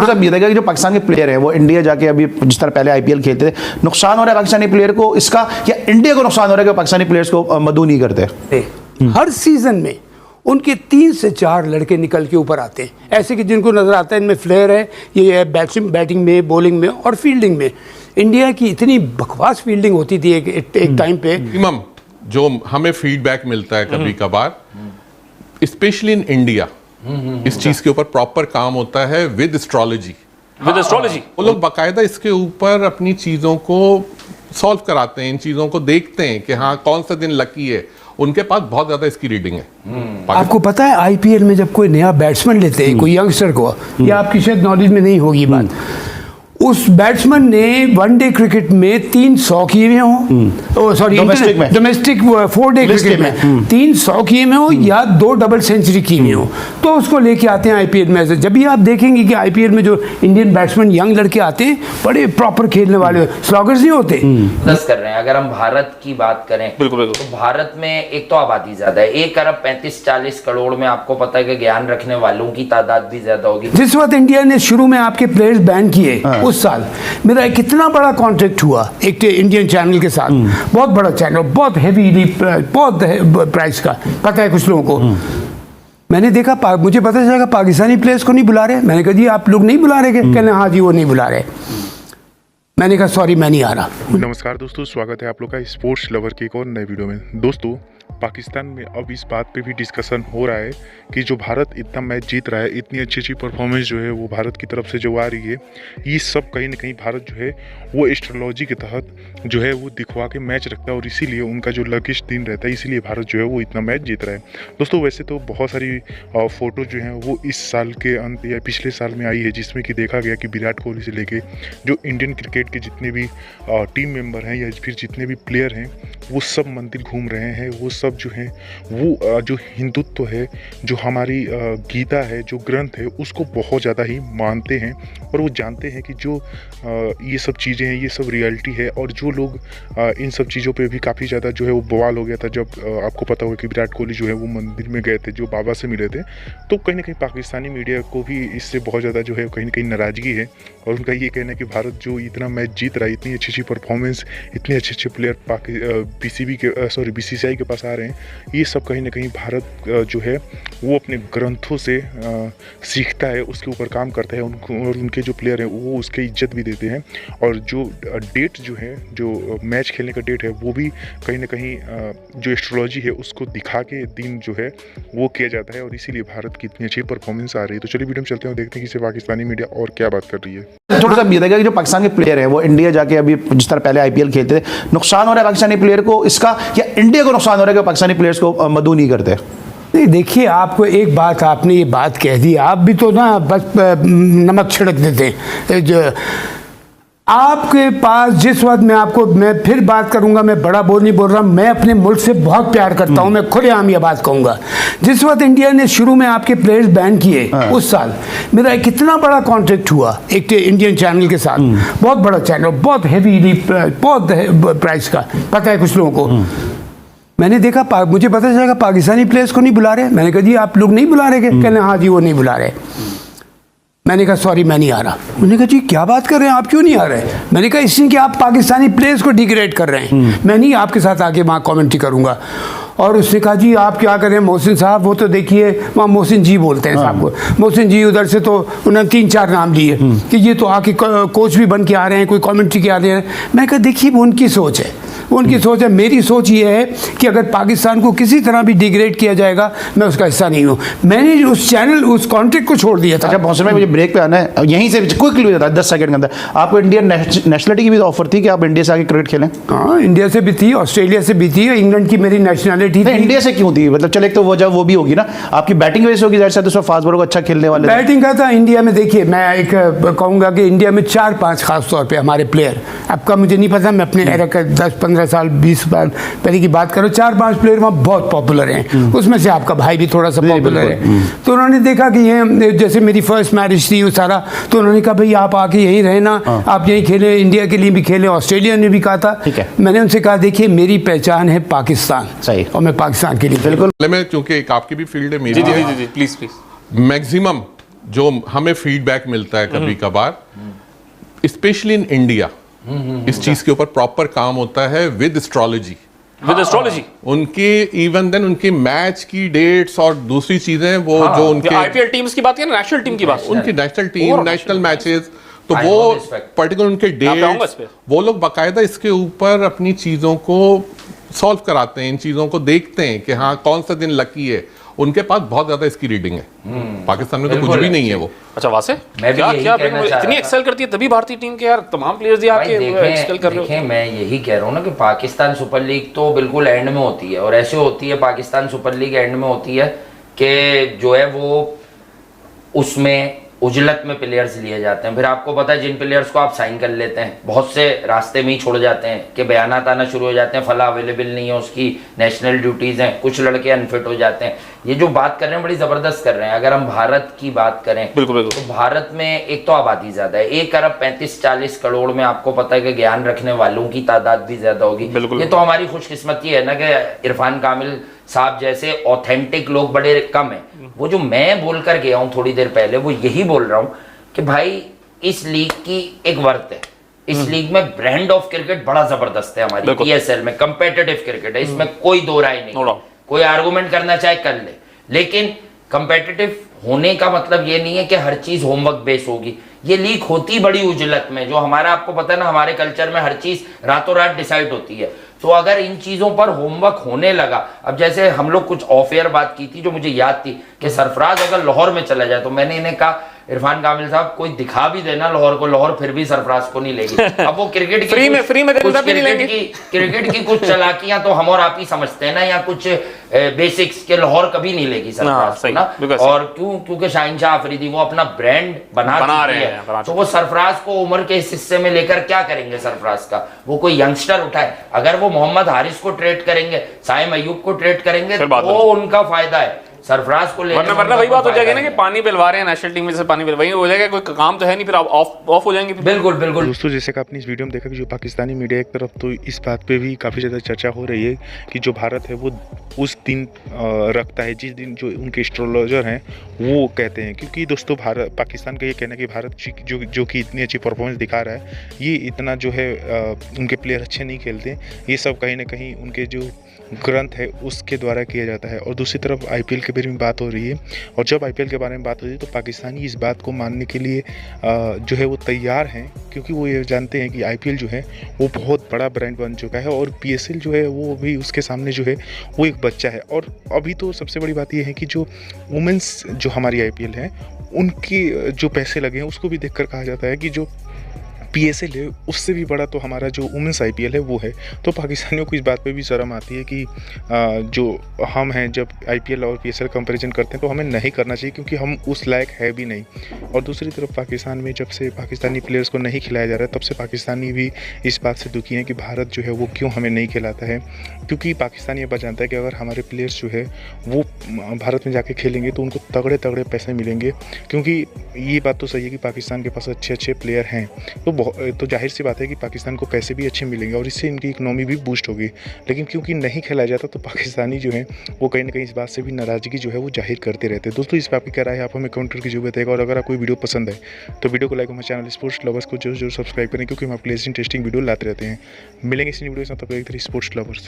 साहब ये देखा कि जो पाकिस्तान के प्लेयर हैं वो इंडिया जाके अभी जिस तरह पहले आईपीएल खेलते थे, नुकसान हो रहा है पाकिस्तानी प्लेयर को इसका, या इंडिया को नुकसान हो रहा है कि पाकिस्तानी प्लेयर्स को मदऊ नहीं करते? हर सीजन में उनके 3 से 4 लड़के निकल के ऊपर आते हैं, ऐसे कि जिनको नजर आता है इनमें फ्लेयर है, ये बैटिंग में, बॉलिंग में और फील्डिंग में। इंडिया की इतनी बकवास फील्डिंग होती थी एक टाइम पे। इमाम, जो हमें फीडबैक मिलता है कभी कभार, स्पेशली इन इंडिया, इस चीज के ऊपर प्रॉपर काम होता है विद एस्ट्रोलॉजी। वो लोग बाकायदा इसके ऊपर अपनी चीजों को सॉल्व कराते हैं, इन चीजों को देखते हैं कि हाँ कौन सा दिन लकी है। उनके पास बहुत ज्यादा इसकी रीडिंग है। आपको पता है आईपीएल में जब कोई नया बैट्समैन लेते हैं, कोई यंगस्टर को, या आपकी शायद नॉलेज में नहीं होगी बात, उस बैट्समैन ने वनडे क्रिकेट में 300 किए हों, सॉरी डोमेस्टिक 4-डे क्रिकेट में 300 किए में हो या 2 डबल सेंचुरी की में हो, तो उसको लेके आते हैं आईपीएल में। जब भी आप देखेंगे कि आईपीएल में जो इंडियन बैट्समैन यंग लड़के आते हैं, बड़े प्रॉपर खेलने वाले, स्लॉगर्स नहीं होते। कर रहे हैं। अगर हम भारत की बात करें, बिल्कुल तो भारत में एक तो आबादी ज्यादा है, 1 अरब 35-40 करोड़ में आपको पता है कि ज्ञान रखने वालों की तादाद भी ज्यादा होगी। जिस वक्त इंडिया ने शुरू में आपके प्लेयर्स बैन किए, उस साल मेरा एक कितना बड़ा कॉन्ट्रैक्ट हुआ एक इंडियन चैनल के साथ, बहुत बड़ा चैनल, बहुत हेवी, बहुत प्राइस का, पता है कुछ लोगों को। मैंने देखा, मुझे पता चला पाकिस्तानी प्लेयर्स को नहीं बुला रहे। मैंने कहा जी आप लोग नहीं बुला रहे? कहने हाँ जी वो नहीं बुला रहे। मैंने कहा सॉरी मैं नहीं आ रहा। नमस्कार दोस्तों, स्वागत है आप लोग का स्पोर्ट्स लवर के एक और नए वीडियो में। दोस्तों, पाकिस्तान में अब इस बात पे भी डिस्कशन हो रहा है कि जो भारत इतना मैच जीत रहा है, इतनी अच्छी परफॉर्मेंस जो है वो भारत की तरफ से जो आ रही है, ये सब कहीं ना कहीं भारत जो है वो एस्ट्रोलॉजी के तहत जो है वो दिखवा के मैच रखता है, और इसीलिए उनका जो लकीस्ट दिन रहता है, इसीलिए भारत जो है वो इतना मैच जीत रहा है। दोस्तों, वैसे तो बहुत सारी फ़ोटो जो हैं वो इस साल के अंत या पिछले साल में आई है, जिसमें कि देखा गया कि विराट कोहली से लेके जो इंडियन क्रिकेट के जितने भी टीम मेंबर हैं या फिर जितने भी प्लेयर हैं, वो सब मंदिर घूम रहे हैं। वो सब जो है वो जो हिंदुत्व है, जो हमारी गीता है, जो ग्रंथ है, उसको बहुत ज़्यादा ही मानते हैं, और वो जानते हैं कि जो ये सब चीज़ें हैं, ये सब रियलिटी है। और जो लोग इन सब चीज़ों पे भी काफ़ी ज़्यादा जो है वो बवाल हो गया था जब आपको पता होगा कि विराट कोहली जो है वो मंदिर में गए थे, जो बाबा से मिले थे, तो कहीं ना कहीं पाकिस्तानी मीडिया को भी इससे बहुत ज़्यादा जो है कहीं ना कहीं नाराज़गी है, और उनका ये कहना है कि भारत जो इतना मैच जीत रहा है, इतनी अच्छी परफॉर्मेंस, इतने अच्छे प्लेयर बीसीसीआई के पास आ रहे हैं, ये सब कहीं ना कहीं भारत जो है वो अपने ग्रंथों से सीखता है, उसके ऊपर काम करता है, और उनके जो प्लेयर हैं वो उसके इज्जत भी देते हैं। और जो डेट जो है, जो मैच खेलने का डेट है, वो भी कहीं ना कहीं जो एस्ट्रोलॉजी है उसको दिखा के दिन जो है वो किया जाता है, और इसीलिए भारत की इतनी अच्छी परफॉर्मेंस आ रही है। तो चलिए वीडियो में चलते हैं और देखते हैं कि पाकिस्तानी मीडिया और क्या बात कर रही है। थोड़ा सा ये देखा कि जो पाकिस्तान के प्लेयर हैं वो इंडिया जाके अभी जिस तरह पहले आईपीएल खेलते थे, नुकसान हो रहा है पाकिस्तानी प्लेयर को इसका, या इंडिया को नुकसान हो रहा है कि पाकिस्तानी प्लेयर्स को मदऊ नहीं करते? नहीं, देखिए आपको एक बात, आपने ये बात कह दी, आप भी तो ना बस नमक छिड़क देते हैं। जो आपके पास जिस वक्त मैं फिर बात करूंगा, मैं बड़ा नहीं बोल रहा, मैं अपने मुल्क से बहुत प्यार करता हूं, मैं खुलेआम ये बात कहूंगा। जिस वक्त इंडिया ने शुरू में आपके प्लेयर्स बैन किए, उस साल मेरा एक कितना बड़ा कॉन्ट्रैक्ट हुआ एक इंडियन चैनल के साथ, बहुत बड़ा चैनल, बहुत हेवी, बहुत प्राइस का, पता है कुछ लोगों को। मैंने देखा, मुझे पता चला पाकिस्तानी प्लेयर्स को नहीं बुला रहे। मैंने कहा जी आप लोग नहीं बुला रहे? कहने हाँ जी वो नहीं बुला रहे। मैंने कहा सॉरी मैं नहीं आ रहा। उन्होंने कहा जी क्या बात कर रहे हैं, आप क्यों नहीं आ रहे? मैंने कहा इसलिए कि आप पाकिस्तानी प्लेयर्स को डिग्रेड कर रहे हैं, मैं नहीं आपके साथ आके वहाँ कमेंट्री करूँगा। और उसने कहा जी आप क्या करें मोहसिन साहब, वो तो देखिए वहाँ मोहसिन जी बोलते हैं साहब को, मोहसिन जी, उधर से तो उन्होंने 3-4 नाम लिए कि ये तो आके कोच भी बन के आ रहे हैं, कोई कमेंट्री के आ रहे हैं। मैं कहा देखिए वो उनकी सोच है, उनकी सोच है। मेरी सोच ये है कि अगर पाकिस्तान को किसी तरह भी डिग्रेड किया जाएगा, मैं उसका हिस्सा नहीं हूँ। मैंने उस चैनल, उस कॉन्ट्रैक्ट को छोड़ दिया था। अच्छा मौसम में मुझे ब्रेक पे आना है, यहीं से क्विकली हो जाता है 10 सेकंड के अंदर। आपको इंडियन नेशनलिटी की भी ऑफर थी कि आप इंडिया से आके क्रिकेट खेलें? हाँ, इंडिया से भी थी, ऑस्ट्रेलिया से भी थी, इंग्लैंड की मेरी नेशनलिटी थी। इंडिया से क्यों थी? मतलब चले, एक तो वजह वो भी होगी ना, आपकी बैटिंग वजह से होगी, जैसे तो फास्ट बॉलर को अच्छा खेलने वाले बैटिंग का था इंडिया में। देखिए मैं एक कहूँगा कि इंडिया में 4-5 खास तौर पे हमारे प्लेयर, आपका मुझे नहीं पता, मैं अपने एरा का 10-15 साल 20 साल पहले की बात करो, 4-5 प्लेयर वहाँ बहुत पॉपुलर हैं, उसमें से आपका भाई भी थोड़ा सा पॉपुलर है। तो उन्होंने देखा कि ये जैसे मेरी फर्स्ट मैरिज थी वो सारा, तो उन्होंने कहा भाई आप आके यहीं रहना, आप यहीं खेलें, इंडिया के लिए भी खेलें। ऑस्ट्रेलिया ने भी कहा था। मैंने उनसे कहा देखिए मेरी पहचान है पाकिस्तान, सही, और मैं पाकिस्तान के लिए बिल्कुल। मैं क्योंकि एक आपकी भी फील्ड है, मेरी जी प्लीज मैक्सिमम जो हमें फीडबैक मिलता है कभी कभार, स्पेशली इन इंडिया, इस चीज के ऊपर प्रॉपर काम होता है विद एस्ट्रोलॉजी। उनके इवन देन उनके मैच की डेट्स और दूसरी चीजें वो जो उनके आईपीएल टीम्स की बात है, नेशनल टीम की बात, उनकी नेशनल टीम, नेशनल मैचेस, तो वो पर्टिकुलर उनके डेट्स वो लोग बाकायदा इसके ऊपर अपनी चीजों को सॉल्व कराते हैं, इन चीजों को देखते हैं कि हाँ कौन सा दिन लकी है। उनके पास बहुत ज्यादा इसकी रीडिंग है। पाकिस्तान में तो कुछ भी नहीं है वो। अच्छा वासे मैं भी यही कहना चाह इतनी रहा एक्सेल करती है तभी भारतीय टीम के यार तमाम प्लेयर्स ही आपके एक्सेल कर रहे हो। देखें, मैं यही कह रहा हूँ ना कि पाकिस्तान सुपर लीग तो बिल्कुल एंड में होती है, और ऐसे होती है पाकिस्तान सुपर लीग एंड में होती है कि जो है वो उसमें उजलत में प्लेयर्स लिए जाते हैं। फिर आपको पता है जिन प्लेयर्स को आप साइन कर लेते हैं बहुत से रास्ते में ही छोड़ जाते हैं कि बयानात आना शुरू हो जाते हैं, फला अवेलेबल नहीं है, उसकी नेशनल ड्यूटीज हैं, कुछ लड़के अनफिट हो जाते हैं। ये जो बात कर रहे हैं बड़ी जबरदस्त कर रहे हैं। अगर हम भारत की बात करें बिल्कुल तो भारत में एक तो आबादी ज्यादा है, 1 अरब 35-40 करोड़ में आपको पता है कि ज्ञान रखने वालों की तादाद भी ज्यादा होगी। ये तो हमारी खुशकिस्मती है ना कि इरफान कामिल साहब जैसे ऑथेंटिक लोग बड़े कम हैं। वो जो मैं बोलकर गया हूं थोड़ी देर पहले, वो यही बोल रहा हूं कि भाई इस लीग की एक वर्थ है, इस लीग में ब्रांड ऑफ क्रिकेट बड़ा जबरदस्त है हमारी पीएसएल में, कंपेटिटिव क्रिकेट है, इसमें कोई दो राय नहीं। कोई आर्गुमेंट करना चाहे कर ले, लेकिन कंपेटिटिव होने का मतलब ये नहीं है कि हर चीज होमवर्क बेस होगी। ये लीग होती बड़ी उजलत में, जो हमारा आपको पता है ना, हमारे कल्चर में हर चीज रातों रात डिसाइड होती है। तो अगर इन चीजों पर होमवर्क होने लगा, अब जैसे हम लोग कुछ ऑफ एयर बात की थी जो मुझे याद थी कि सरफराज अगर लाहौर में चला जाए, तो मैंने इन्हें कहा इरफान कामिल साहब कोई दिखा भी देना लाहौर को, लाहौर फिर भी सरफराज को नहीं लेगी। अब वो क्रिकेट की फ्री में क्रिकेट की कुछ चालाकियां तो हम और आप ही समझते हैं ना, या कुछ बेसिक्स के लाहौर कभी नहीं लेगी सरफराज को ना। और क्योंकि शाहीन शाह अफरीदी वो अपना ब्रांड बना रहे हैं, तो वो सरफराज को उम्र के इस हिस्से में लेकर क्या करेंगे सरफराज का। वो कोई यंगस्टर उठाए, अगर वो मोहम्मद हारिस को ट्रेड करेंगे, साइम अयूब को ट्रेड करेंगे तो उनका फायदा है। सरफराज को लेने वरना वही बात हो जाएगी ना कि पानी पिलवा रहे हैं नेशनल टीम में, जैसे पानी पिलवाएंगे हो जाएगा, कोई काम तो है नहीं, फिर आप ऑफ हो जाएंगे। बिल्कुल बिल्कुल। दोस्तों जैसे कि आपने इस वीडियो में देखा कि जो पाकिस्तानी मीडिया एक तरफ तो इस बात पे भी काफ़ी ज़्यादा चर्चा हो रही है कि जो भारत है वो उस दिन रखता है जिस दिन जो उनके एस्ट्रोलॉजर हैं वो कहते हैं। क्योंकि दोस्तों भारत पाकिस्तान का ये कहना है कि भारत जो कि इतनी अच्छी परफॉर्मेंस दिखा रहा है, ये इतना जो है उनके प्लेयर अच्छे नहीं खेलते, ये सब कहीं ना कहीं उनके जो ग्रंथ है उसके द्वारा किया जाता है। और दूसरी तरफ आईपीएल के बारे में बात हो रही है, और जब आईपीएल के बारे में बात होती है तो पाकिस्तानी इस बात को मानने के लिए जो है वो तैयार हैं, क्योंकि वो ये जानते हैं कि आईपीएल जो है वो बहुत बड़ा ब्रांड बन चुका है, और पीएसएल जो है वो भी उसके सामने जो है वो एक बच्चा है। और अभी तो सबसे बड़ी बात ये है कि जो वुमेंस जो हमारी आईपीएल है उनके जो पैसे लगे हैं उसको भी देखकर कहा जाता है कि जो पीएसएल है उससे भी बड़ा तो हमारा जो वुमेंस आईपीएल है वो है। तो पाकिस्तानियों को इस बात पे भी शर्म आती है कि जो हम हैं जब आईपीएल और पीएसएल कंपैरिजन करते हैं तो हमें नहीं करना चाहिए, क्योंकि हम उस लायक है भी नहीं। और दूसरी तरफ पाकिस्तान में जब से पाकिस्तानी प्लेयर्स को नहीं खिलाया जा रहा है तब से पाकिस्तानी भी इस बात से दुखी हैं कि भारत जो है वो क्यों हमें नहीं खिलाता है। क्योंकि पाकिस्तान ये बात जानता है कि अगर हमारे प्लेयर्स जो है वो भारत में जाके खेलेंगे तो उनको तगड़े तगड़े पैसे मिलेंगे, क्योंकि ये बात तो सही है कि पाकिस्तान के पास अच्छे अच्छे प्लेयर हैं, तो जाहिर सी बात है कि पाकिस्तान को पैसे भी अच्छे मिलेंगे और इससे इनकी इकनॉमी भी बूस्ट होगी। लेकिन क्योंकि नहीं खेलाया जाता तो पाकिस्तानी जो है वो कहीं ना कहीं इस बात से भी नाराज़गी जो है वो जाहिर करते रहते हैं। दोस्तों इस पर आपकी क्या राय है, आप हमें कमेंट करके जो बताएगा। और अगर आपको वीडियो पसंद है तो वीडियो को लाइक, हमारे चैनल स्पोर्ट्स लवर्स को जरूर सब्सक्राइब करें, क्योंकि हम आपके लिए इंटरेस्टिंग वीडियो लाते रहते हैं। मिलेंगे इसी वीडियो के साथ, तब तक स्पोर्ट्स लवर्स।